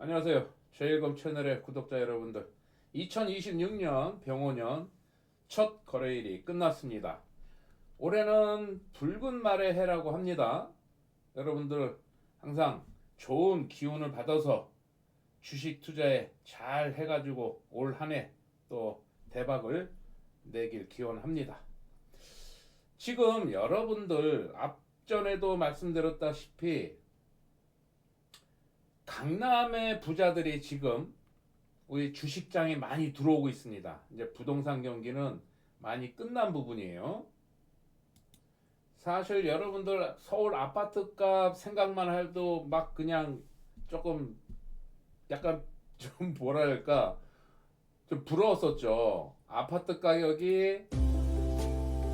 안녕하세요. 제일검 채널의 구독자 여러분들. 2026년 병오년 첫 거래일이 끝났습니다. 올해는 붉은 말의 해라고 합니다. 여러분들 항상 좋은 기운을 받아서 주식 투자에 잘 해가지고 올 한 해 또 대박을 내길 기원합니다. 지금 여러분들 앞전에도 말씀드렸다시피 강남의 부자들이 지금 우리 주식장에 많이 들어오고 있습니다. 이제 부동산 경기는 많이 끝난 부분이에요. 사실 여러분들 서울 아파트값 생각만 해도 막 그냥 조금 약간 좀 뭐랄까 좀 부러웠었죠. 아파트 가격이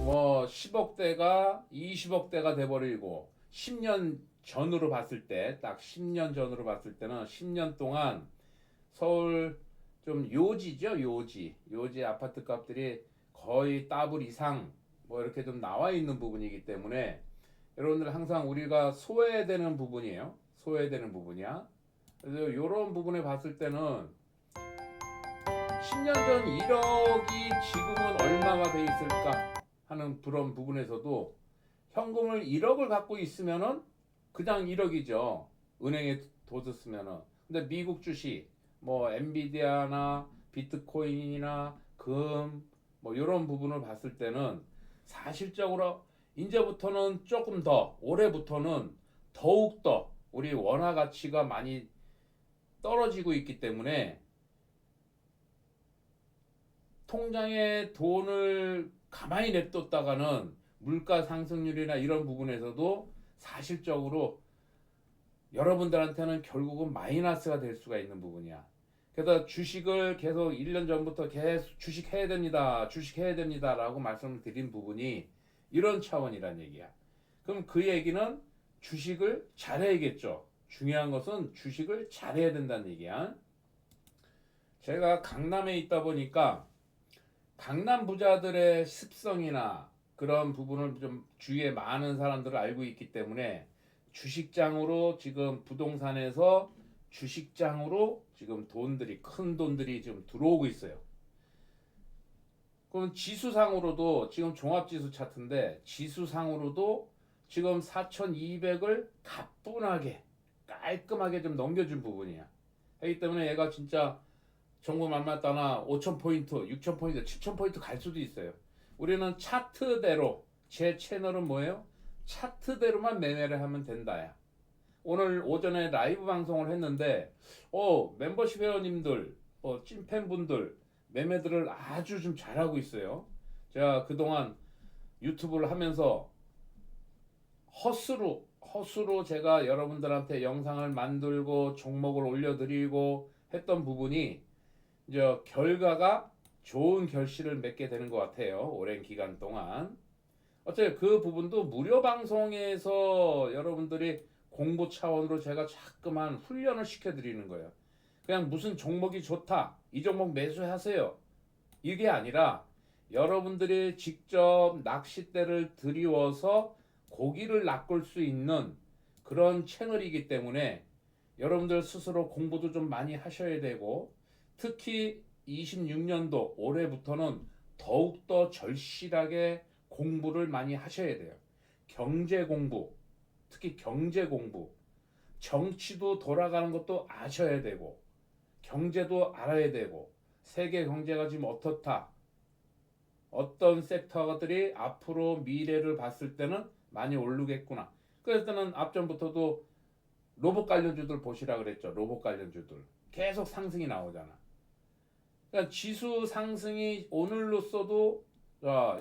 뭐 10억대가 20억대가 돼버리고 10년 전으로 봤을 때 딱 10년 전으로 봤을 때는 10년 동안 서울 좀 요지 아파트 값들이 거의 더블 이상 뭐 이렇게 좀 나와 있는 부분이기 때문에 여러분들 항상 우리가 소외되는 부분이에요. 소외되는 부분이야. 그래서 이런 부분에 봤을 때는 10년 전 1억이 지금은 얼마가 돼 있을까 하는 그런 부분에서도 현금을 1억을 갖고 있으면은 그냥 1억이죠. 은행에 둬뒀으면은. 근데 미국 주식, 뭐 엔비디아나 비트코인이나 금, 뭐 이런 부분을 봤을 때는 사실적으로 이제부터는 조금 더 올해부터는 더욱 더 우리 원화 가치가 많이 떨어지고 있기 때문에 통장에 돈을 가만히 냅뒀다가는 물가 상승률이나 이런 부분에서도 사실적으로 여러분들한테는 결국은 마이너스가 될 수가 있는 부분이야. 그래서 주식을 계속 1년 전부터 계속 주식해야 됩니다. 주식해야 됩니다. 라고 말씀을 드린 부분이 이런 차원이란 얘기야. 그럼 그 얘기는 주식을 잘해야겠죠. 중요한 것은 주식을 잘해야 된다는 얘기야. 제가 강남에 있다 보니까 강남 부자들의 습성이나 그런 부분을 좀 주위에 많은 사람들을 알고 있기 때문에 주식장으로 지금 부동산에서 주식장으로 지금 돈들이 큰 돈들이 지금 들어오고 있어요. 그럼 지수상으로도 지금 종합지수 차트인데 지수상으로도 지금 4,200을 가뿐하게 깔끔하게 좀 넘겨준 부분이야. 그렇기 때문에 얘가 진짜 정보 만났다나 5,000포인트, 6,000포인트, 7,000포인트 갈 수도 있어요. 우리는 차트대로 제 채널은 뭐예요? 차트대로만 매매를 하면 된다야. 오늘 오전에 라이브 방송을 했는데 멤버십 회원님들, 찐팬분들 매매들을 아주 좀 잘하고 있어요. 제가 그동안 유튜브를 하면서 허수로 제가 여러분들한테 영상을 만들고 종목을 올려드리고 했던 부분이 이제 결과가 좋은 결실을 맺게 되는 것 같아요. 오랜 기간 동안. 어차피 그 부분도 무료 방송에서 여러분들이 공부 차원으로 제가 자꾸만 훈련을 시켜드리는 거예요. 그냥 무슨 종목이 좋다. 이 종목 매수하세요. 이게 아니라 여러분들이 직접 낚싯대를 들이워서 고기를 낚을 수 있는 그런 채널이기 때문에 여러분들 스스로 공부도 좀 많이 하셔야 되고 특히 26년도 올해부터는 더욱더 절실하게 공부를 많이 하셔야 돼요. 경제 공부, 특히 경제 공부, 정치도 돌아가는 것도 아셔야 되고, 경제도 알아야 되고, 세계 경제가 지금 어떻다, 어떤 섹터들이 앞으로 미래를 봤을 때는 많이 오르겠구나. 그래서 는 앞전부터도 로봇 관련주들 보시라 그랬죠. 로봇 관련주들. 계속 상승이 나오잖아. 그러니까 지수 상승이 오늘로써도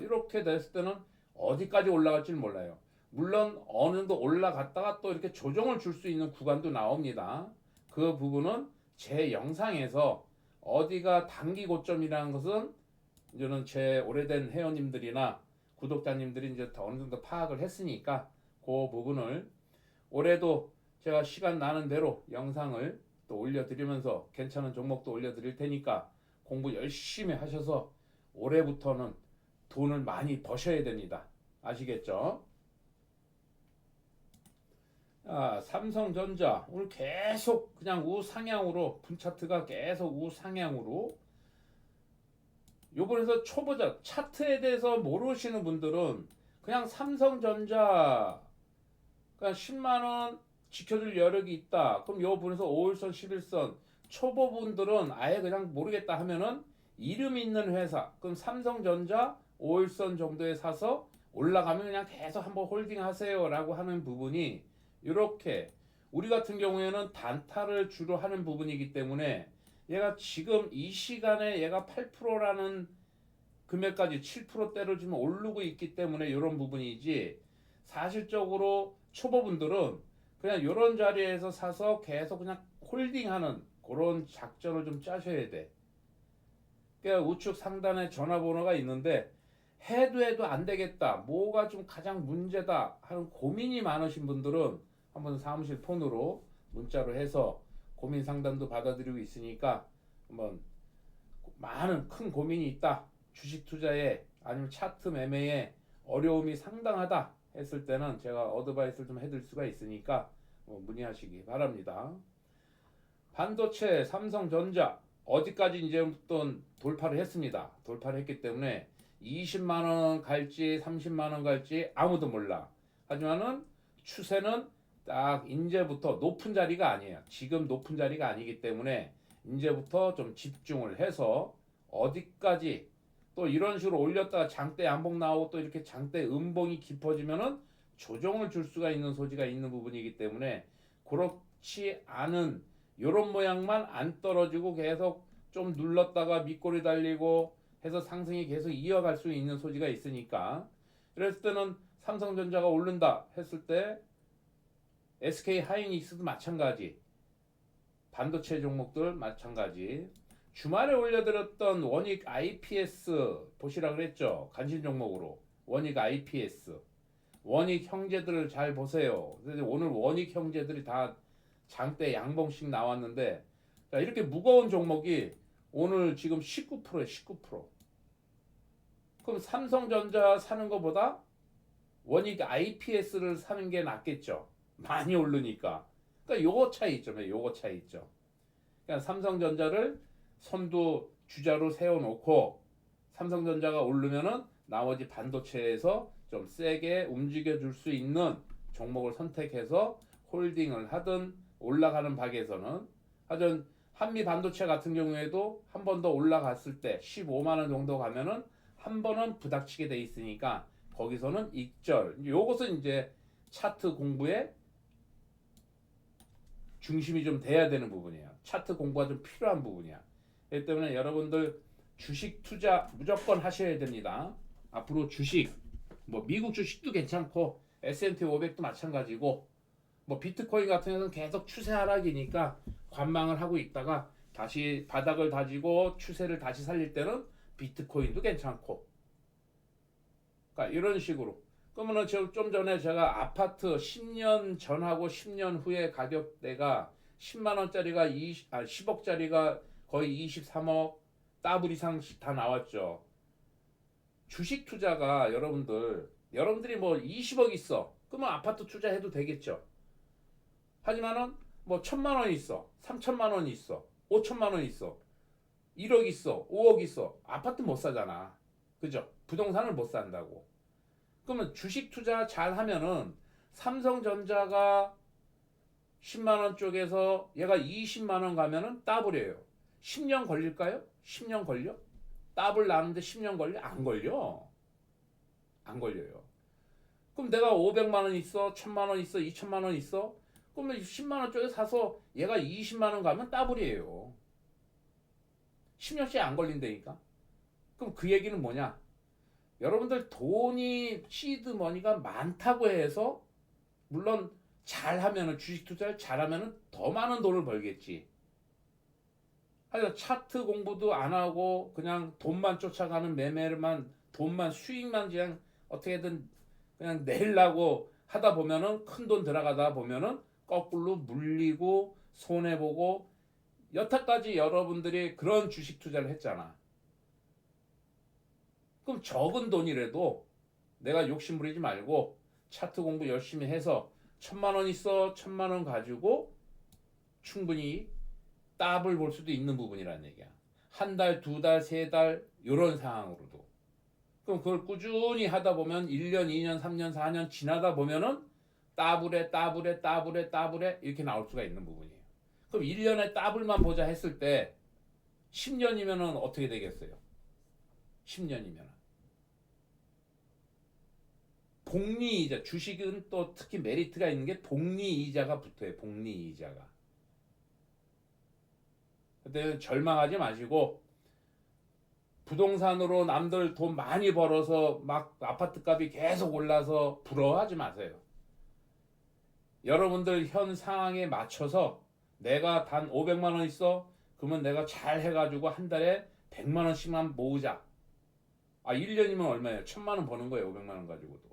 이렇게 됐을 때는 어디까지 올라갈지는 몰라요. 물론 어느 정도 올라갔다가 또 이렇게 조정을 줄 수 있는 구간도 나옵니다. 그 부분은 제 영상에서 어디가 단기 고점이라는 것은 이제는 제 오래된 회원님들이나 구독자님들이 이제 어느 정도 파악을 했으니까 그 부분을 올해도 제가 시간 나는 대로 영상을 또 올려드리면서 괜찮은 종목도 올려드릴 테니까 공부 열심히 하셔서 올해부터는 돈을 많이 버셔야 됩니다. 아시겠죠? 삼성전자 오늘 계속 그냥 우상향으로 분차트가 계속 우상향으로 요번에서 초보자 차트에 대해서 모르시는 분들은 그냥 삼성전자 그냥 10만원 지켜줄 여력이 있다. 그럼 요 분에서 5일선 11선 초보분들은 아예 그냥 모르겠다 하면은 이름 있는 회사 그럼 삼성전자 5일선 정도에 사서 올라가면 그냥 계속 한번 홀딩 하세요 라고 하는 부분이 이렇게 우리 같은 경우에는 단타를 주로 하는 부분이기 때문에 얘가 지금 이 시간에 얘가 8%라는 금액까지 7%대를 지금 오르고 있기 때문에 이런 부분이지 사실적으로 초보분들은 그냥 이런 자리에서 사서 계속 그냥 홀딩하는 그런 작전을 좀 짜셔야 돼. 그러니까 우측 상단에 전화번호가 있는데 해도 안 되겠다. 뭐가 좀 가장 문제다 하는 고민이 많으신 분들은 한번 사무실 폰으로 문자로 해서 고민 상담도 받아드리고 있으니까 한번 많은 큰 고민이 있다. 주식 투자에 아니면 차트 매매에 어려움이 상당하다 했을 때는 제가 어드바이스를 좀 해드릴 수가 있으니까 문의하시기 바랍니다. 반도체 삼성전자 어디까지 이제부터 돌파를 했습니다. 돌파를 했기 때문에 20만원 갈지 30만원 갈지 아무도 몰라. 하지만은 추세는 딱 이제부터 높은 자리가 아니에요. 지금 높은 자리가 아니기 때문에 이제부터 좀 집중을 해서 어디까지 또 이런 식으로 올렸다가 장대 양봉 나오고 또 이렇게 장대 음봉이 깊어지면은 조정을 줄 수가 있는 소지가 있는 부분이기 때문에 그렇지 않은 요런 모양만 안 떨어지고 계속 좀 눌렀다가 밑꼬리 달리고 해서 상승이 계속 이어갈 수 있는 소지가 있으니까 그랬을 때는 삼성전자가 오른다 했을 때 SK 하이닉스도 마찬가지 반도체 종목들 마찬가지 주말에 올려드렸던 원익 IPS 보시라 그랬죠. 관심 종목으로 원익 IPS 원익 형제들을 잘 보세요. 오늘 원익 형제들이 다 장대 양봉씩 나왔는데 자, 이렇게 무거운 종목이 오늘 지금 19%에 19%. 그럼 삼성전자 사는 것보다 원익 IPS를 사는 게 낫겠죠. 많이 오르니까. 그러니까 요거 차이점이에요. 요거 차이점. 그러니까 삼성전자를 선두 주자로 세워놓고 삼성전자가 오르면은 나머지 반도체에서 좀 세게 움직여줄 수 있는 종목을 선택해서 홀딩을 하든 올라가는 박에서는 하여튼 한미 반도체 같은 경우에도 한 번 더 올라갔을 때 15만 원 정도 가면은 한 번은 부닥치게 돼 있으니까 거기서는 익절. 요것은 이제 차트 공부에 중심이 좀 돼야 되는 부분이에요. 차트 공부가 좀 필요한 부분이야. 그렇기 때문에 여러분들 주식 투자 무조건 하셔야 됩니다. 앞으로 주식 뭐 미국 주식도 괜찮고 S&P 500도 마찬가지고 뭐 비트코인 같은 경우는 계속 추세 하락이니까 관망을 하고 있다가 다시 바닥을 다지고 추세를 다시 살릴 때는 비트코인도 괜찮고 그러니까 이런 식으로 그러면은 좀 전에 제가 아파트 10년 전하고 10년 후에 가격대가 10만 원짜리가 10억짜리가 거의 23억 더블 이상씩 다 나왔죠. 주식 투자가 여러분들이 뭐 20억 있어. 그러면 아파트 투자해도 되겠죠. 하지만은 뭐 1,000만 원 있어. 3,000만 원 있어. 5,000만 원 있어. 1억 있어. 5억 있어. 아파트 못 사잖아. 그죠? 부동산을 못 산다고. 그러면 주식 투자 잘 하면은 삼성전자가 10만 원 쪽에서 얘가 20만 원 가면은 더블이에요. 10년 걸릴까요? 10년 걸려? 더블 나는데 10년 걸려? 안 걸려. 안 걸려요. 그럼 내가 500만 원 있어, 1000만 원 있어, 2000만 원 있어. 그러면 10만 원 쪽에 사서 얘가 20만 원 가면 더블이에요. 10년씩 안 걸린다니까. 그럼 그 얘기는 뭐냐? 여러분들 돈이 시드 머니가 많다고 해서 물론 잘하면은 주식 투자를 잘하면은 더 많은 돈을 벌겠지. 하여튼 차트 공부도 안 하고 그냥 돈만 쫓아가는 매매만 돈만 수익만 그냥 어떻게든 그냥 내려고 하다 보면은 큰 돈 들어가다 보면은 거꾸로 물리고 손해 보고 여태까지 여러분들이 그런 주식 투자를 했잖아. 그럼 적은 돈이라도 내가 욕심 부리지 말고 차트 공부 열심히 해서 1,000만 원 있어. 1,000만 원 가지고 충분히 따블 볼 수도 있는 부분이라는 얘기야. 한 달, 두 달, 세 달 이런 상황으로도. 그럼 그걸 꾸준히 하다 보면 1년, 2년, 3년, 4년 지나다 보면은 따블에 이렇게 나올 수가 있는 부분이에요. 그럼 1년에 따블만 보자 했을 때 10년이면은 어떻게 되겠어요? 10년이면 복리이자, 주식은 또 특히 메리트가 있는 게 복리이자가 붙어요. 복리이자가. 그때 절망하지 마시고 부동산으로 남들 돈 많이 벌어서 막 아파트 값이 계속 올라서 부러워하지 마세요. 여러분들 현 상황에 맞춰서 내가 단 500만 원 있어? 그러면 내가 잘 해가지고 한 달에 100만 원씩만 모으자. 1년이면 얼마예요? 1,000만 원 버는 거예요. 500만 원 가지고도.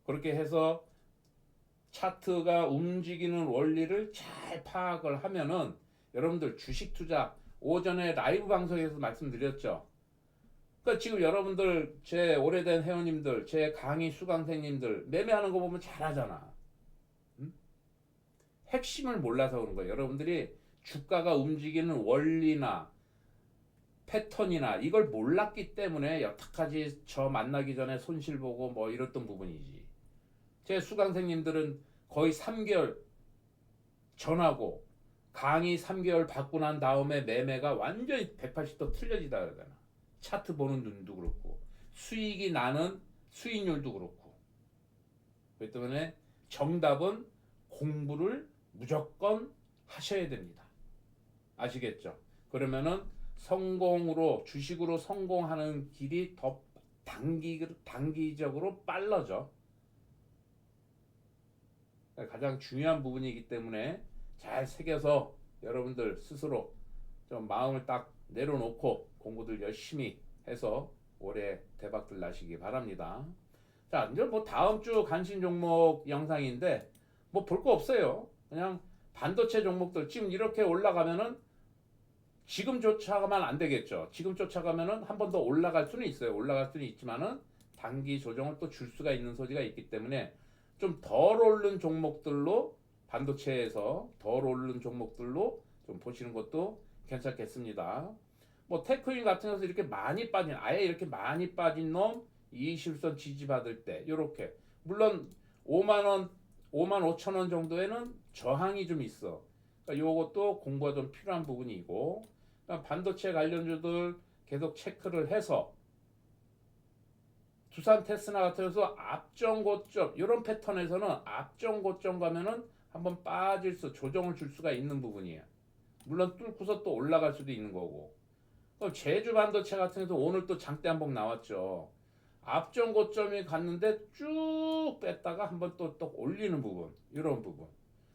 그렇게 해서 차트가 움직이는 원리를 잘 파악을 하면은 여러분들 주식 투자 오전에 라이브 방송에서 말씀드렸죠. 그러니까 지금 여러분들 제 오래된 회원님들, 제 강의 수강생님들 매매하는 거 보면 잘하잖아. 응? 핵심을 몰라서 그런 거예요. 여러분들이 주가가 움직이는 원리나 패턴이나 이걸 몰랐기 때문에 여태까지 저 만나기 전에 손실 보고 뭐 이랬던 부분이지. 제 수강생님들은 거의 3개월 전하고 강의 3개월 받고 난 다음에 매매가 완전히 180도 틀려지다 그러잖아. 차트 보는 눈도 그렇고 수익이 나는 수익률도 그렇고. 그렇기 때문에 정답은 공부를 무조건 하셔야 됩니다. 아시겠죠? 그러면은 성공으로 주식으로 성공하는 길이 더 단기적으로 빨라져. 가장 중요한 부분이기 때문에 잘 새겨서 여러분들 스스로 좀 마음을 딱 내려놓고 공부들 열심히 해서 올해 대박들 나시기 바랍니다. 자, 이제 뭐 다음 주 관심 종목 영상인데 뭐 볼 거 없어요. 그냥 반도체 종목들 지금 이렇게 올라가면은 지금 쫓아가면 안 되겠죠. 지금 쫓아가면은 한 번 더 올라갈 수는 있어요. 올라갈 수는 있지만은 단기 조정을 또 줄 수가 있는 소지가 있기 때문에 좀 덜 오른 종목들로 반도체에서 덜 오른 종목들로 좀 보시는 것도 괜찮겠습니다. 뭐 테크인 같은 것서 이렇게 많이 빠진 아예 이렇게 많이 빠진 놈 이실선 지지받을 때 이렇게 물론 5만 원 5만 5천 원 정도에는 저항이 좀 있어. 그러니까 요것도 공부가 좀 필요한 부분이고 그러니까 반도체 관련주들 계속 체크를 해서 두산 테스나 같은 경우 앞정 고점 이런 패턴에서는 앞정 고점 가면은 한번 빠질 수 조정을 줄 수가 있는 부분이에요. 물론 뚫고서 또 올라갈 수도 있는 거고. 그럼 제주 반도체 같은 경우도 오늘 또 장대 한번 나왔죠. 앞정 고점이 갔는데 쭉 뺐다가 한번 또 올리는 부분 이런 부분.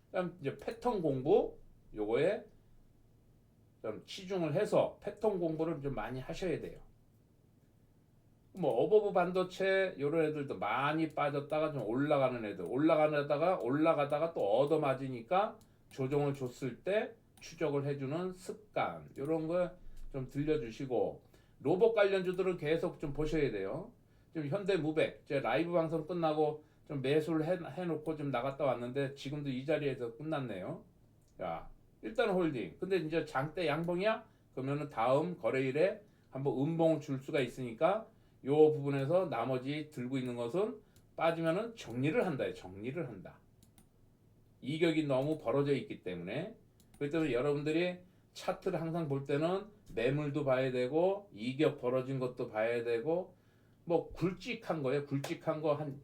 그다음 이제 패턴 공부 요거에 좀 치중을 해서 패턴 공부를 좀 많이 하셔야 돼요. 뭐 어버브 반도체 이런 애들도 많이 빠졌다가 좀 올라가는 애들 올라가다가 또 얻어맞으니까 조정을 줬을 때 추적을 해주는 습관 이런 거 좀 들려주시고 로봇 관련주들은 계속 좀 보셔야 돼요. 지금 현대무백 제 라이브 방송 끝나고 좀 매수를 해놓고 좀 나갔다 왔는데 지금도 이 자리에서 끝났네요. 자 일단 홀딩. 근데 이제 장대 양봉이야? 그러면은 다음 거래일에 한번 음봉을 줄 수가 있으니까 요 부분에서 나머지 들고 있는 것은 빠지면은 정리를 한다. 정리를 한다. 이격이 너무 벌어져 있기 때문에 그렇기 때문에 여러분들이 차트를 항상 볼 때는 매물도 봐야 되고 이격 벌어진 것도 봐야 되고 뭐 굵직한 거예요. 굵직한 거 한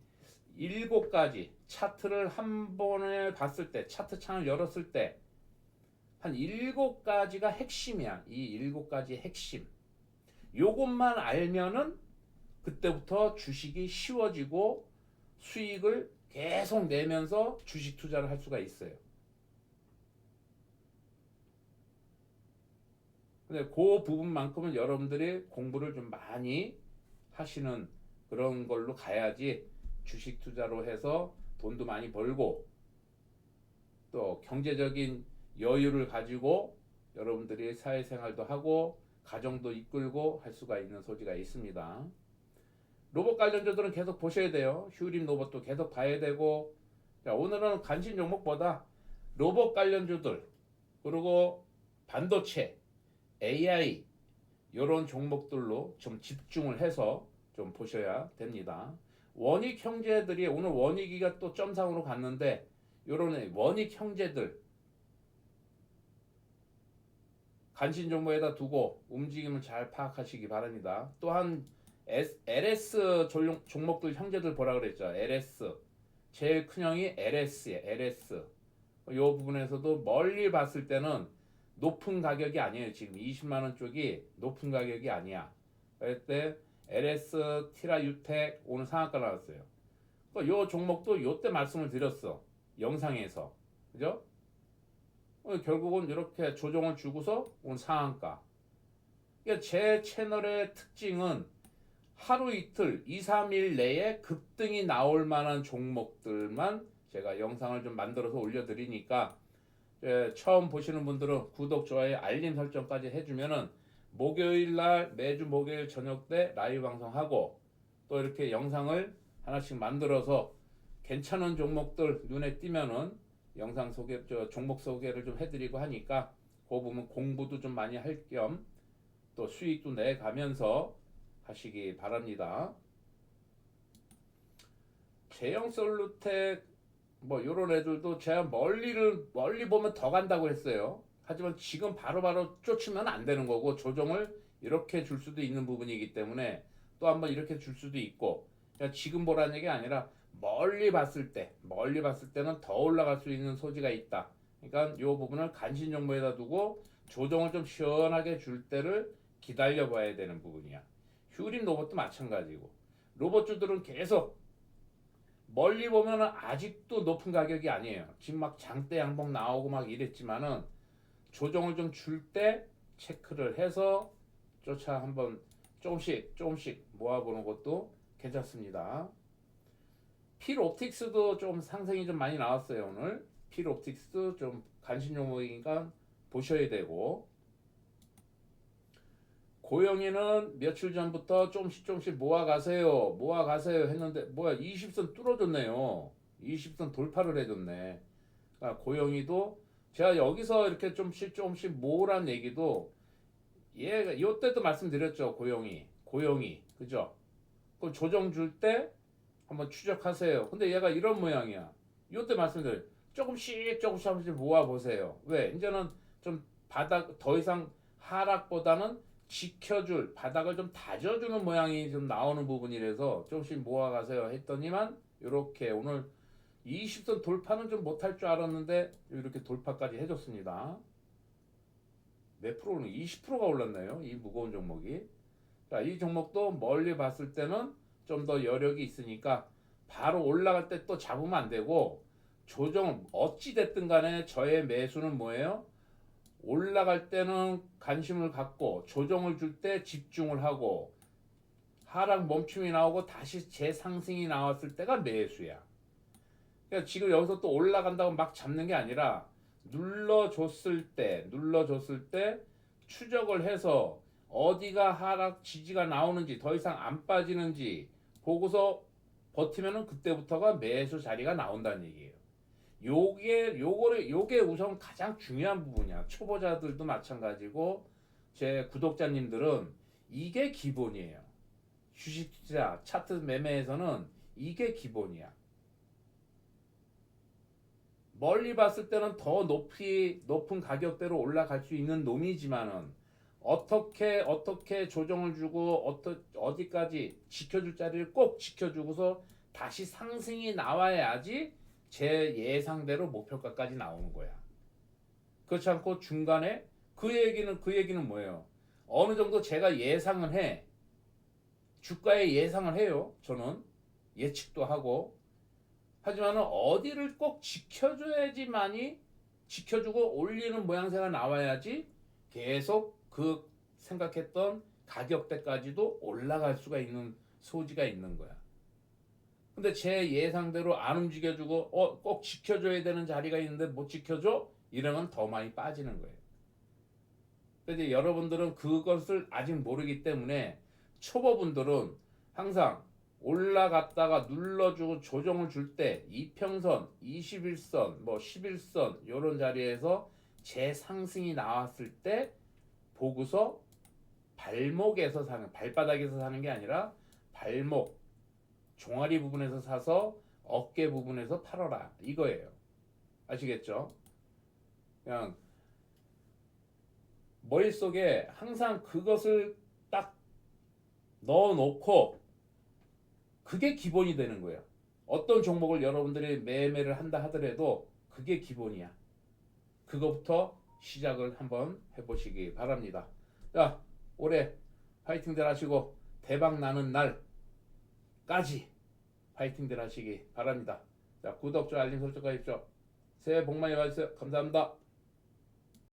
7가지 차트를 한 번에 봤을 때 차트 창을 열었을 때 한 7가지가 핵심이야. 이 7가지 핵심. 요것만 알면은 그때부터 주식이 쉬워지고 수익을 계속 내면서 주식 투자를 할 수가 있어요. 근데 그 부분만큼은 여러분들이 공부를 좀 많이 하시는 그런 걸로 가야지 주식 투자로 해서 돈도 많이 벌고 또 경제적인 여유를 가지고 여러분들이 사회생활도 하고 가정도 이끌고 할 수가 있는 소지가 있습니다. 로봇 관련주들은 계속 보셔야 돼요. 휴림 로봇도 계속 봐야 되고. 자, 오늘은 관심 종목보다 로봇 관련주들 그리고 반도체, AI 이런 종목들로 좀 집중을 해서 좀 보셔야 됩니다. 원익 형제들이 오늘 원익이가 또 점상으로 갔는데 이런 원익 형제들 관심 종목에다 두고 움직임을 잘 파악하시기 바랍니다. 또한 LS 종목들 형제들 보라 그랬죠. LS 제일 큰 형이 LS에 LS 이 부분에서도 멀리 봤을 때는 높은 가격이 아니에요. 지금 20만 원 쪽이 높은 가격이 아니야. 그때 LS 티라 유텍 오늘 상한가 나왔어요. 이 종목도 이때 말씀을 드렸어. 영상에서 그죠? 결국은 이렇게 조정을 주고서 온 상한가. 그러니까 제 채널의 특징은 하루 이틀, 2, 3일 내에 급등이 나올 만한 종목들만 제가 영상을 좀 만들어서 올려드리니까 처음 보시는 분들은 구독, 좋아요, 알림 설정까지 해주면은 목요일 날 매주 목요일 저녁 때 라이브 방송하고 또 이렇게 영상을 하나씩 만들어서 괜찮은 종목들 눈에 띄면은 영상 소개, 종목 소개를 좀 해드리고 하니까 그 부분 공부도 좀 많이 할 겸 또 수익도 내 가면서 하시기 바랍니다. 제형솔루텍 뭐 이런 애들도 제가 멀리 보면 더 간다고 했어요. 하지만 지금 바로바로 쫓으면 안 되는 거고 조정을 이렇게 줄 수도 있는 부분이기 때문에 또 한번 이렇게 줄 수도 있고 그러니까 지금 보라는 얘기 아니라 멀리 봤을 때는 더 올라갈 수 있는 소지가 있다. 그러니까 이 부분을 간신 정보에다 두고 조정을 좀 시원하게 줄 때를 기다려 봐야 되는 부분이야. 휴림 로봇도 마찬가지고 로봇주들은 계속 멀리 보면은 아직도 높은 가격이 아니에요. 지금 막 장대 양봉 나오고 막 이랬지만은 조정을 좀 줄 때 체크를 해서 쫓아 한번 조금씩 모아보는 것도 괜찮습니다. 필옵틱스도 좀 상승이 좀 많이 나왔어요. 오늘 필옵틱스 좀 관심 종목이니까 보셔야 되고 고영이는 며칠 전부터 조금씩 모아가세요 했는데 뭐야 20선 뚫어줬네요. 20선 돌파를 해줬네. 그러니까 고영이도 제가 여기서 이렇게 조금씩 모으란 얘기도 얘가 이때도 말씀드렸죠. 고영이 그죠? 그 조정 줄 때 한번 추적하세요. 근데 얘가 이런 모양이야. 이때 말씀드려요. 조금씩 모아 보세요. 왜? 이제는 좀 바닥 더 이상 하락보다는 지켜줄 바닥을 좀 다져주는 모양이 좀 나오는 부분이라서 조금씩 모아가세요 했더니만 이렇게 오늘 20선 돌파는 좀 못할 줄 알았는데 이렇게 돌파까지 해줬습니다. 몇 프로는 20%가 올랐네요. 이 무거운 종목이. 자, 이 종목도 멀리 봤을 때는 좀 더 여력이 있으니까 바로 올라갈 때 또 잡으면 안 되고 조정 어찌 됐든 간에 저의 매수는 뭐예요? 올라갈 때는 관심을 갖고 조정을 줄 때 집중을 하고 하락 멈춤이 나오고 다시 재상승이 나왔을 때가 매수야. 그러니까 지금 여기서 또 올라간다고 막 잡는 게 아니라 눌러줬을 때 추적을 해서 어디가 하락 지지가 나오는지 더 이상 안 빠지는지 보고서 버티면은 그때부터가 매수 자리가 나온다는 얘기예요. 요게 우선 가장 중요한 부분이야. 초보자들도 마찬가지고 제 구독자님들은 이게 기본이에요. 주식 투자 차트 매매에서는 이게 기본이야. 멀리 봤을 때는 더 높은 가격대로 올라갈 수 있는 놈이지만은 어떻게 조정을 주고 어디까지 지켜줄 자리를 꼭 지켜주고서 다시 상승이 나와야지 제 예상대로 목표가까지 나오는 거야. 그렇지 않고 중간에 그 얘기는 뭐예요? 어느 정도 제가 예상을 해. 주가에 예상을 해요. 저는 예측도 하고. 하지만은 어디를 꼭 지켜줘야지만이 지켜주고 올리는 모양새가 나와야지 계속 그 생각했던 가격대까지도 올라갈 수가 있는 소지가 있는 거야. 근데 제 예상대로 안 움직여주고 꼭 지켜줘야 되는 자리가 있는데 못 지켜줘? 이러면 더 많이 빠지는 거예요. 근데 여러분들은 그것을 아직 모르기 때문에 초보분들은 항상 올라갔다가 눌러주고 조정을 줄 때 이평선, 21선, 뭐 11선 요런 자리에서 재상승이 나왔을 때 보고서 발목에서 사는, 발바닥에서 사는 게 아니라 발목, 종아리 부분에서 사서 어깨 부분에서 팔아라 이거예요. 아시겠죠? 그냥 머릿속에 항상 그것을 딱 넣어놓고 그게 기본이 되는 거예요. 어떤 종목을 여러분들이 매매를 한다 하더라도 그게 기본이야. 그거부터 시작을 한번 해보시기 바랍니다. 자, 올해 파이팅들 하시고 대박 나는 날까지 파이팅들 하시기 바랍니다. 자, 구독, 좋아요, 알림 설정까지 해주십시오. 새해 복 많이 받으세요. 감사합니다.